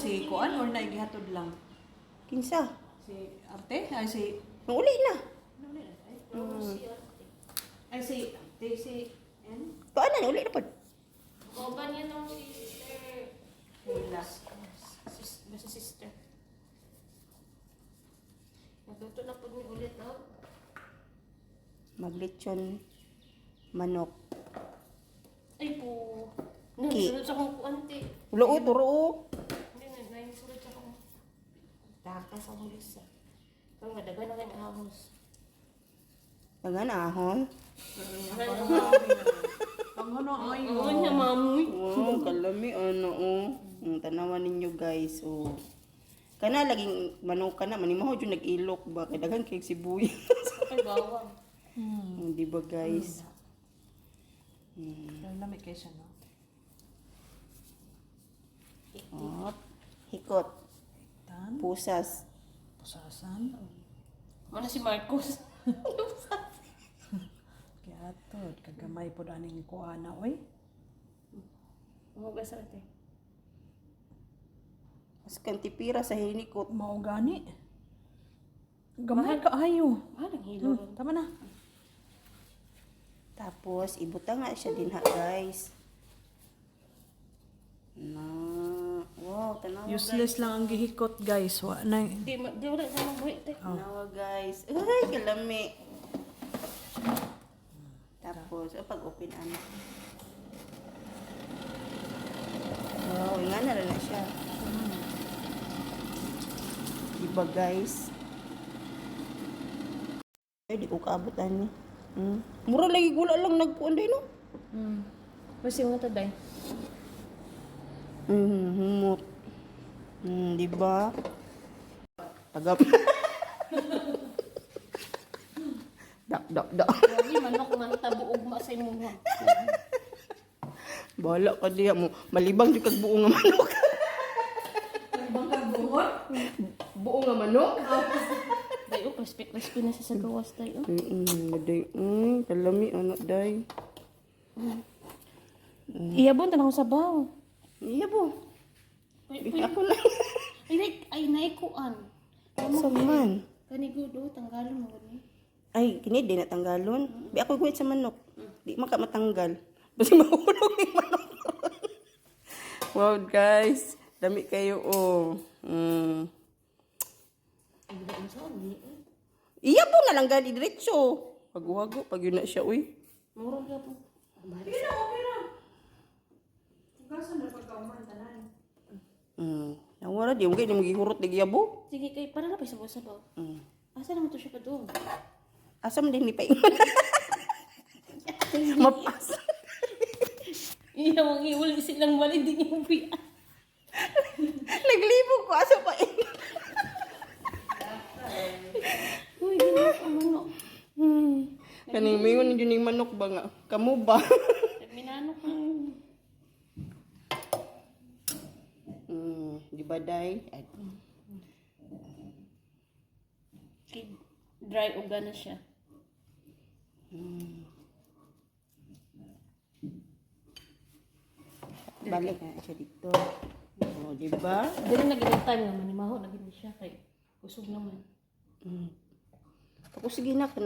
si Kuan or naigihatod lang? Kinsa? Si Arte? Ay si... Nung uli na. Ay si... Si... N? Kuan na, uli na po. Kauban niya nung si sister. Wala. Basta sister. Natuto na po niya ulit, no? Maglitsyon manok. Ay po. Ki. Nagsunod sa kong kuante. Ulo o, turo o. Hindi na, nagsunod sa kong takas sa kong lisa. Kaya nga, dagan na kayo ahos. Taga na ahon. Pangano ay Oo niya, mamoy. Wow, kalami ano oh. Tanawan ninyo guys. Oh. Kana laging manok ka na manimaho jud nag-ilok ba kay daghan kay sibuyas. Ay, bawang. Di ba guys? Ang lamig kayo siya, no? Hot. Hikot. Tan. Pusas. Pusasan. Mana si Marcos? Kaya to, kagamay po daning kuana, oy. Umugas sa ate. As kantipira sa hinikot. Mao gani. Gamay ka ayo. Mahal ang hilo. Tama na. Tapos ibuta nga siya din ha guys. Na. Wow, tanawa Useless lang ang gihikot, guys. Wa na. Di wala sa mga buhay, te. Tanawa guys. Ay, kalami. Tapos, pag-open ano. Wow, nga na rin na siya. Diba guys? Ay, di ko kaabutan niya. Mura lagi gula lang nagpuan din, no? Basta yung ito, day. Humot. Diba? Tagap. Dak. Lagi manok man tabuog ma sa imong. Bahala ka diya mo. Malibang di kag buo nga manok. Ibang kang buhon? Buo nga manok? Day, crispy na siya sa gawas, day. Day. Kalami, anak, day. Iyabon, tanong sa baw. Iya po. Ako na. Ay, naikuan. Saman. Kanigudo, tanggalon mo ni. Ay, kini di natanggalon. Di ako guwit sa manok. Di maka matanggal. Basta mahulog yung manok. Wow, guys. Dami kayo, oh. Iya po na lang gani diretso. Pag-uwago, pag yun na siya, uy. Murong ka po. Okay na. Tugasan na pagkauman, tanan. Nawara, di mo kayo, di mo gihurot, di giyabo. Sige, kay para na pa sa baw. Asa naman to siya pa doon? Asam din ni paingon. Mapas. Iya, mga iuli silang mali din yung biya. Naglibog ko, asa paingon. Uy, ginawa ko manok. Kaning mayon yun yung manok ba nga? Kamu ba? Minanok ko. Di ba, day? Dry uga na siya. Balik na siya dito. O, di ba? Dili na gid time naman ni Maho na gid siya kay usog naman. Tapos sige na ka